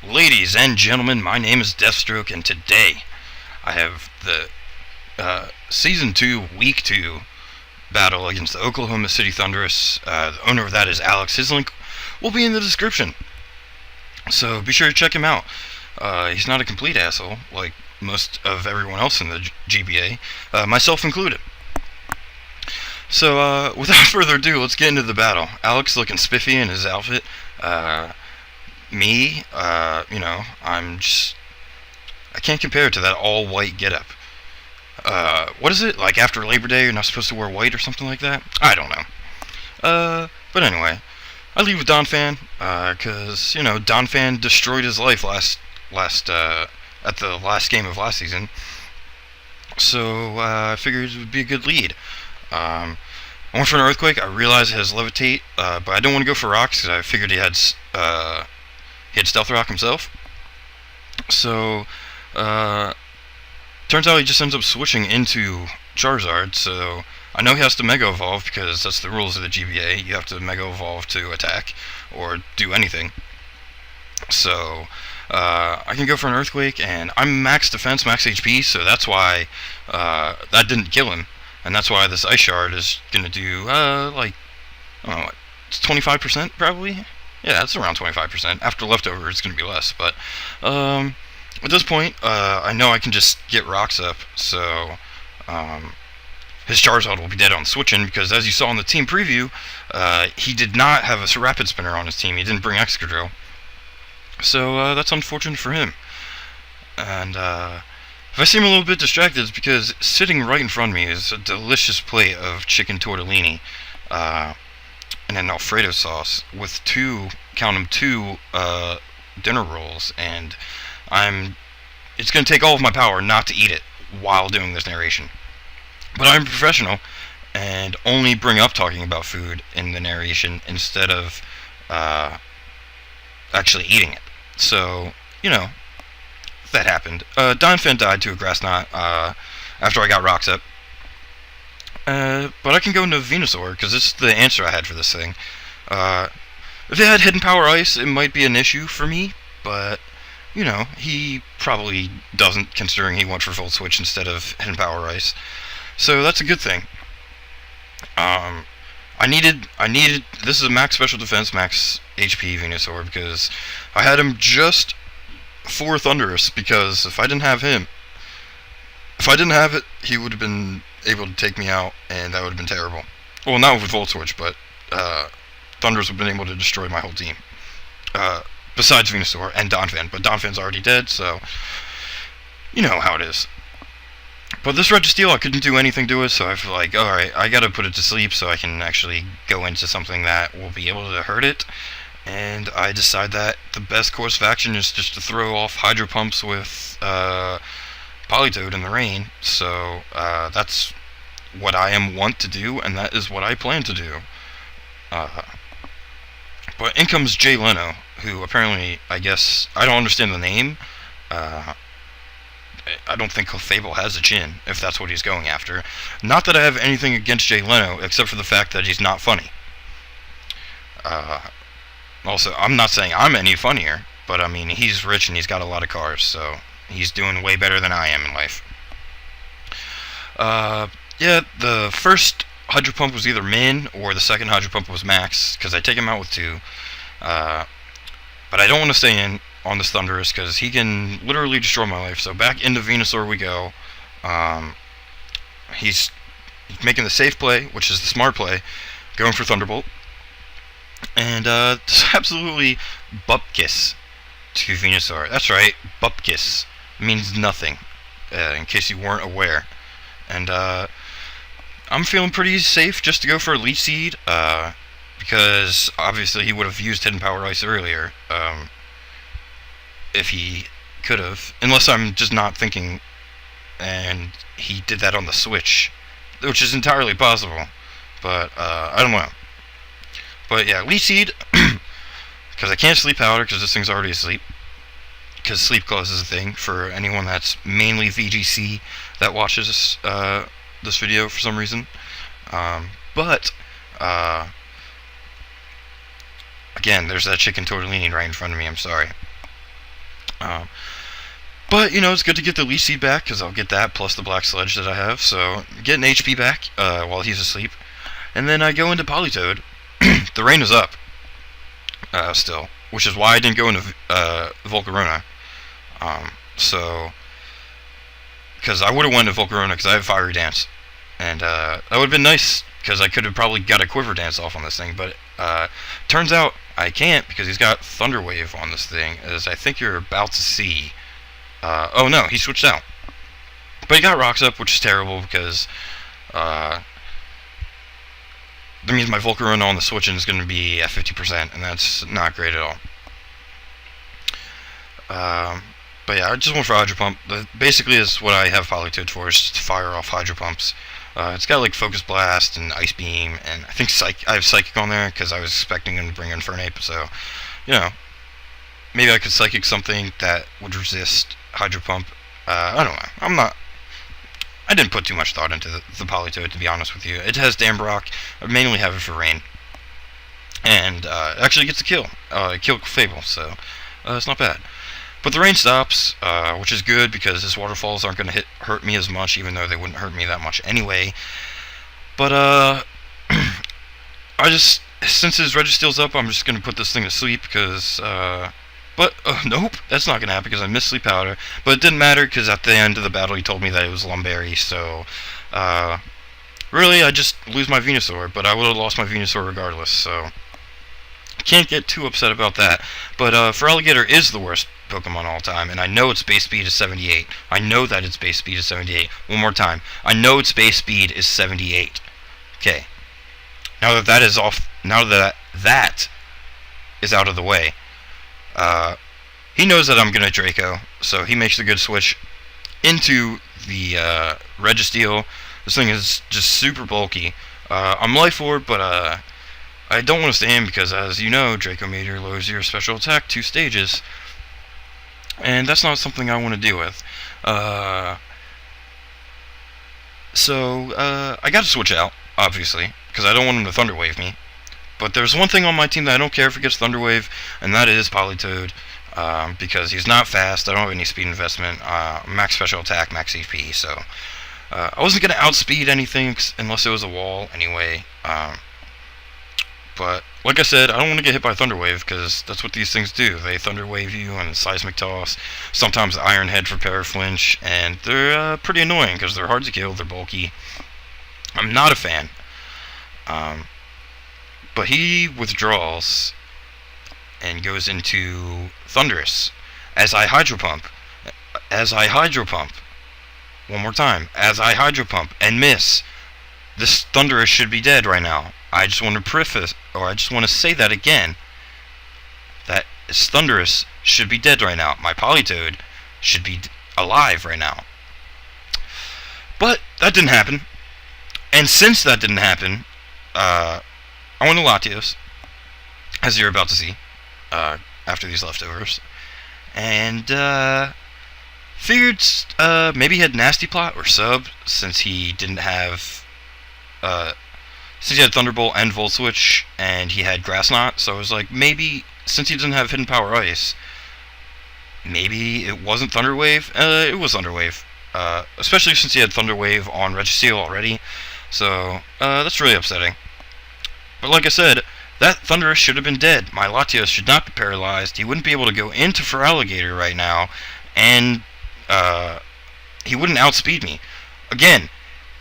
Ladies and gentlemen, my name is Deafstroke, and today I have the Season 2, Week 2 battle against the Oklahoma City Thundurus. The owner of that is Alex. His link will be in the description, so be sure to check him out. He's not a complete asshole like most of everyone else in the GBA, myself included. So, without further ado, let's get into the battle. Alex looking spiffy in his outfit. Me, I can't compare it to that all-white getup. What is it? Like after Labor Day, you're not supposed to wear white or something like that? I don't know. But anyway, I leave with Donphan, cause, Donphan destroyed his life at the last game of last season. So, I figured it would be a good lead. I went for an Earthquake. I realized it has Levitate, but I don't want to go for Rocks, because I figured he had Stealth Rock himself. So, turns out he just ends up switching into Charizard, so I know he has to Mega Evolve, because that's the rules of the GBA. You have to Mega Evolve to attack, or do anything. So, I can go for an Earthquake, and I'm max defense, max HP, so that's why that didn't kill him. And that's why this Ice Shard is going to do, I don't know, it's 25% probably? Yeah, it's around 25%. After Leftover, it's going to be less. But at this point, I know I can just get Rocks up, so his Charizard will be dead on switching, because as you saw in the team preview, he did not have a Rapid Spinner on his team. He didn't bring Excadrill. So that's unfortunate for him. And if I seem a little bit distracted, it's because sitting right in front of me is a delicious plate of chicken tortellini and an Alfredo sauce with two dinner rolls, and it's going to take all of my power not to eat it while doing this narration. But I'm a professional and only bring up talking about food in the narration instead of actually eating it. So, that happened. Donphan died to a Grass Knot after I got Rocks up. But I can go into Venusaur, because it's the answer I had for this thing. If it had Hidden Power Ice, it might be an issue for me, but, he probably doesn't, considering he went for Volt Switch instead of Hidden Power Ice. So that's a good thing. I needed, this is a max special defense, max HP Venusaur, because I had him just for Thundurus, because if I didn't have it, he would have been able to take me out, and that would have been terrible. Well, not with Volt Switch, but Thundurus would have been able to destroy my whole team. Besides Venusaur and Donphan, but Donphan's already dead, so you know how it is. But this Registeel, I couldn't do anything to it, so I feel like, alright, I gotta put it to sleep so I can actually go into something that will be able to hurt it. And I decide that the best course of action is just to throw off Hydro Pumps with Politoed in the rain. So that's what I am wont to do, and that is what I plan to do. But in comes Jay Leno, who apparently, I guess, I don't understand the name. I don't think Fable has a chin, if that's what he's going after. Not that I have anything against Jay Leno, except for the fact that he's not funny. Also, I'm not saying I'm any funnier, but I mean, he's rich and he's got a lot of cars, so he's doing way better than I am in life. Yeah, the first Hydro Pump was either Min, or the second Hydro Pump was Max, because I take him out with two. But I don't want to stay in on this Thundurus, because he can literally destroy my life. So back into Venusaur we go. He's making the safe play, which is the smart play, going for Thunderbolt. And it's absolutely Bupkis to Venusaur. That's right, Bupkis means nothing, in case you weren't aware. And I'm feeling pretty safe just to go for a Leech Seed, because obviously he would have used Hidden Power Ice earlier, if he could have, unless I'm just not thinking and he did that on the Switch, which is entirely possible, but I don't know. But yeah, Leech Seed, because I can't Sleep Powder, because this thing's already asleep, because Sleep Clause is a thing for anyone that's mainly VGC that watches this video for some reason. But again, there's that chicken tortellini right in front of me, I'm sorry. Um, but, it's good to get the leech seed back, because I'll get that plus the black sledge that I have. So, getting HP back while he's asleep. And then I go into Politoed. The rain is up still, which is why I didn't go into Volcarona. So, because I would have went to Volcarona because I have Fiery Dance. And that would have been nice, because I could have probably got a Quiver Dance off on this thing. But turns out I can't, because he's got Thunder Wave on this thing, as I think you're about to see. Oh no, he switched out. But he got Rocks Up, which is terrible, because that means my Volcarona on the switching is going to be at 50%, and that's not great at all. But yeah, I just went for Hydro Pump. Basically, is what I have Politoed for, is just to fire off Hydro Pumps. It's got like Focus Blast and Ice Beam, and I think I have Psychic on there, because I was expecting him to bring Infernape, so, maybe I could Psychic something that would resist Hydro Pump. I don't know. I didn't put too much thought into the Politoed, to be honest with you. It has Dambrok. I mainly have it for rain. And it actually gets a kill. Kill Fable, so it's not bad. But the rain stops, which is good, because his waterfalls aren't going to hurt me as much, even though they wouldn't hurt me that much anyway. But since his Registeel's up, I'm just going to put this thing to sleep, because nope, that's not going to happen, because I missed Sleep Powder. But it didn't matter, because at the end of the battle he told me that it was Lumberry, so really I just lose my Venusaur, but I would have lost my Venusaur regardless, so can't get too upset about that. But Feraligatr is the worst Pokemon all time, and I know its base speed is 78. I know that its base speed is 78. One more time. I know its base speed is 78. Okay. Now that that is off, now that that is out of the way, he knows that I'm gonna Draco, so he makes a good switch into the Registeel. This thing is just super bulky. I'm Life Orb, but I don't want to stay in, because, as you know, Draco Meteor lowers your special attack 2 stages, and that's not something I want to deal with. So I got to switch out, obviously, because I don't want him to Thunder Wave me. But there's one thing on my team that I don't care if it gets Thunder Wave, and that is Politoed, because he's not fast. I don't have any speed investment. Max special attack, max HP, so I wasn't going to outspeed anything unless it was a wall anyway. But like I said, I don't want to get hit by Thunder Wave, because that's what these things do. They Thunder Wave you and Seismic Toss, sometimes Iron Head for Paraflinch, and they're pretty annoying because they're hard to kill, they're bulky. I'm not a fan. But he withdraws and goes into Thundurus as I Hydro Pump. One more time. As I Hydro Pump and miss. This Thundurus should be dead right now. I just want to say that again. That this Thundurus should be dead right now. My Politoed should be alive right now. But that didn't happen. And since that didn't happen, I went to Latios, as you're about to see, after these leftovers. And figured maybe he had Nasty Plot or Sub, since he didn't have since he had Thunderbolt and Volt Switch, and he had Grass Knot, so I was like, maybe, since he doesn't have Hidden Power Ice, maybe it wasn't Thunder Wave? It was Thunder Wave, especially since he had Thunder Wave on Registeel already, so that's really upsetting. But like I said, that Thundurus should have been dead. My Latios should not be paralyzed. He wouldn't be able to go into Feraligatr right now, and he wouldn't outspeed me. Again,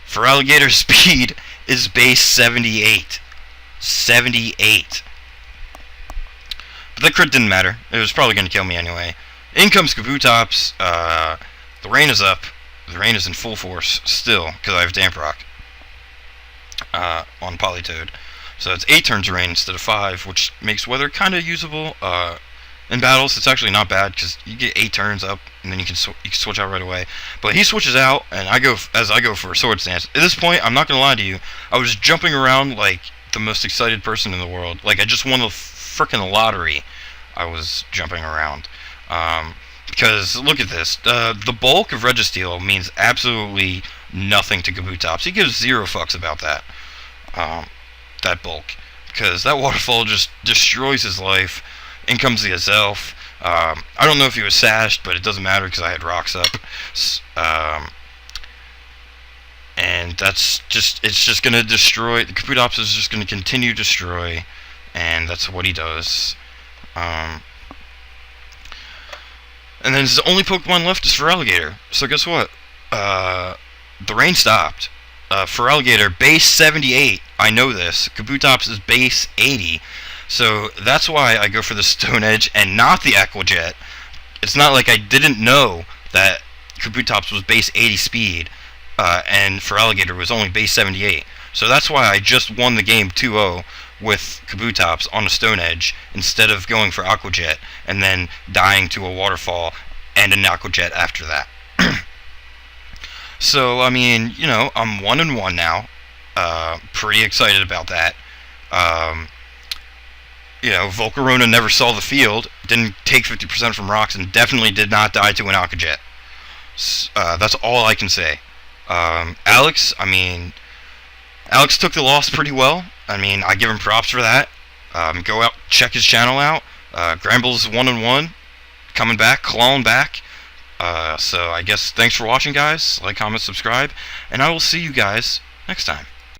Feraligatr's speed is base 78. 78. But the crit didn't matter. It was probably going to kill me anyway. In comes Kabutops. The rain is up. The rain is in full force still, because I have Damprok on Politoed. So it's 8 turns of rain instead of 5, which makes weather kind of usable. In battles, it's actually not bad, because you get 8 turns up, and then you can switch out right away. But he switches out, and I go for a Swords Dance. At this point, I'm not going to lie to you, I was jumping around like the most excited person in the world. Like I just won the frickin' lottery. I was jumping around. Because, look at this. The bulk of Registeel means absolutely nothing to Kabutops. He gives 0 fucks about that. That bulk. Because that waterfall just destroys his life. In comes the Azelf. I don't know if he was sashed, but it doesn't matter because I had rocks up. And it's just going to destroy. The Kabutops is just going to continue to destroy, and that's what he does. And then his only Pokemon left is Feraligatr. So guess what? The rain stopped. Feraligatr, base 78. I know this. Kabutops is base 80. So that's why I go for the Stone Edge and not the Aqua Jet. It's not like I didn't know that Kabutops was base 80 speed, and Feraligatr was only base 78. So that's why I just won the game 2-0 with Kabutops on a Stone Edge instead of going for Aqua Jet and then dying to a Waterfall and an Aqua Jet after that. So, I mean, you know, I'm 1-1 now. Pretty excited about that. You know, Volcarona never saw the field, didn't take 50% from rocks, and definitely did not die to an Aqua Jet. That's all I can say. Alex took the loss pretty well. I mean, I give him props for that. Go out, check his channel out. Granbulls 1-1, coming back, clawing back. So I guess thanks for watching, guys. Like, comment, subscribe, and I will see you guys next time.